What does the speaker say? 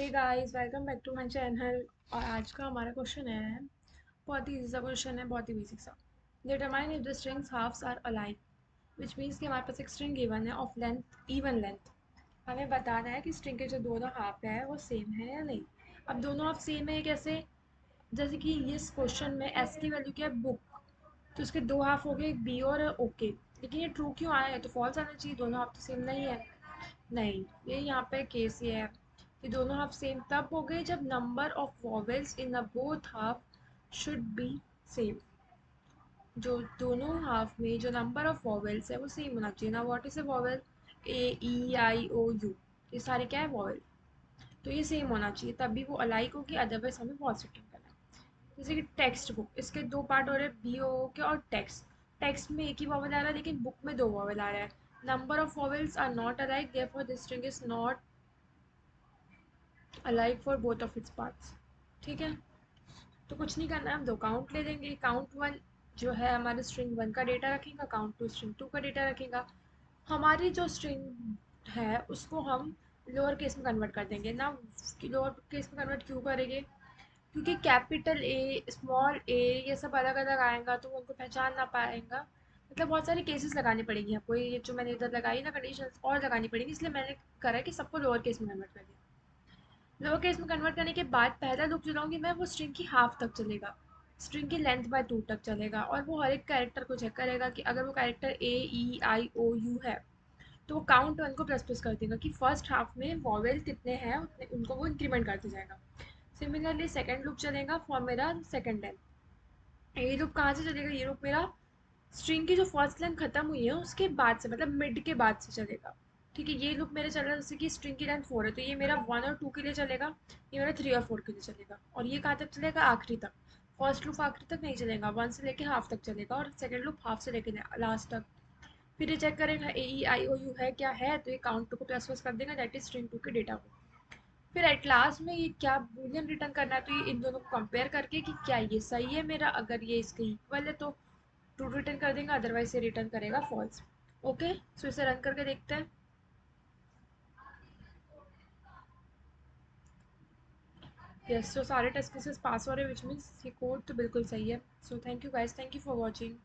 Hey guys, welcome back to my channel. और आज का हमारा क्वेश्चन है, बहुत ही इजी सा क्वेश्चन है, बहुत ही बेसिक सा। Determine if the strings halfs are alike, which means कि हमारे पास एक स्ट्रिंग गिवन है ऑफ लेंथ इवन लेंथ। हमें बताना है कि स्ट्रिंग के जो दोनों हाफ है वो सेम है या नहीं। अब दोनों हाफ सेम है कैसे? जैसे कि इस क्वेश्चन में एस की वैल्यू क्या है? बुक। तो उसके दो हाफ हो गए, एक बी और ओके। लेकिन ये ट्रू क्यों आया है? तो फॉल्स आना चाहिए, दोनों हाफ तो सेम नहीं है। नहीं, ये यहाँ पे केस ये है कि दोनों हाफ सेम तब हो गए जब number of vowels in the both half should be same. जो दोनों हाफ में जो नंबर ऑफ वॉवेल्स है वो सेम होना चाहिए ना। What is a vowel? A, E, I, O, U, ये सारे क्या है? वॉवेल। तो ये सेम होना चाहिए तभी वो अलाइक होगी, अदरवाइज हमें फॉल्स रिटर्न करना है। जैसे कि टेक्स्ट बुक, इसके दो पार्ट हो रहे हैं, बी ओ के और टेक्स्ट। टेक्स्ट में एक ही वॉवेल आ रहा है लेकिन बुक में दो वॉवेल आ रहा है। Number of vowels are not alike, therefore this string is not alike for both of its parts. ठीक है, तो कुछ नहीं करना है, हम दो काउंट ले लेंगे। काउंट वन जो है हमारे स्ट्रिंग वन का डेटा रखेगा, काउंट टू स्ट्रिंग टू का डेटा रखेगा। हमारी जो स्ट्रिंग है उसको हम लोअर केस में कन्वर्ट कर देंगे ना। लोअर केस में कन्वर्ट क्यों करेंगे? क्योंकि कैपिटल ए, स्मॉल ए, ये सब अलग अलग आएगा तो वो उनको पहचान ना पाएगा। मतलब बहुत सारी केसेस लगानी पड़ेगी आपको, ये जो मैंने इधर लगाई ना कंडीशन और लगानी पड़ेगी, इसलिए मैंने करा कि सबको लोअर केस में कन्वर्ट कर दिया। लोअर केस में कन्वर्ट करने के बाद पहला लूप चलाऊंगी मैं, वो स्ट्रिंग की हाफ तक चलेगा, स्ट्रिंग की लेंथ बाय टू तक चलेगा। और वो हर एक कैरेक्टर को चेक करेगा कि अगर वो character A, E, I, O, you है तो वो काउंट वन को प्लस प्लस कर देगा कि फर्स्ट हाफ में वॉवेल कितने हैं उतने उनको वो इंक्रीमेंट करते जाएगा। सिमिलरली सेकंड लूप चलेगा फॉर मेरा सेकंड लेंथ। ये लूप कहाँ से चलेगा? ये लूप मेरा स्ट्रिंग की जो फर्स्ट लेंथ खत्म हुई है उसके बाद से, मतलब मिड के बाद से चलेगा। ठीक है, ये लूप मेरे चल रहा है जैसे कि स्ट्रिंग की लेंथ फोर है तो ये मेरा वन और टू के लिए चलेगा, ये मेरा थ्री और फोर के लिए चलेगा। और ये कहाँ तक चलेगा? आखिरी तक। फर्स्ट लूप आखिरी तक नहीं चलेगा, वन से लेके हाफ तक चलेगा, और सेकंड लूप हाफ से लेके लास्ट तक। फिर ये चेक करेगा ए, ई, आई, ओ, यू है क्या है, तो ये काउंट टू को प्लस प्लस कर देगा, दैट इज स्ट्रिंग टू के डेटा को। फिर एट लास्ट में ये क्या बूलियन रिटर्न करना है, तो ये इन दोनों को कंपेयर करके कि क्या ये सही है मेरा, अगर ये इसके इक्वल है तो ट्रू रिटर्न कर देगा, अदरवाइज ये रिटर्न करेगा फॉल्स। ओके, सो इसे रन करके देखते हैं। यस, तो सारे टेस्ट केसेस पास हो रहे हैं, विच मीन्स ये कोड तो बिल्कुल सही है। So thank you guys, thank you for watching.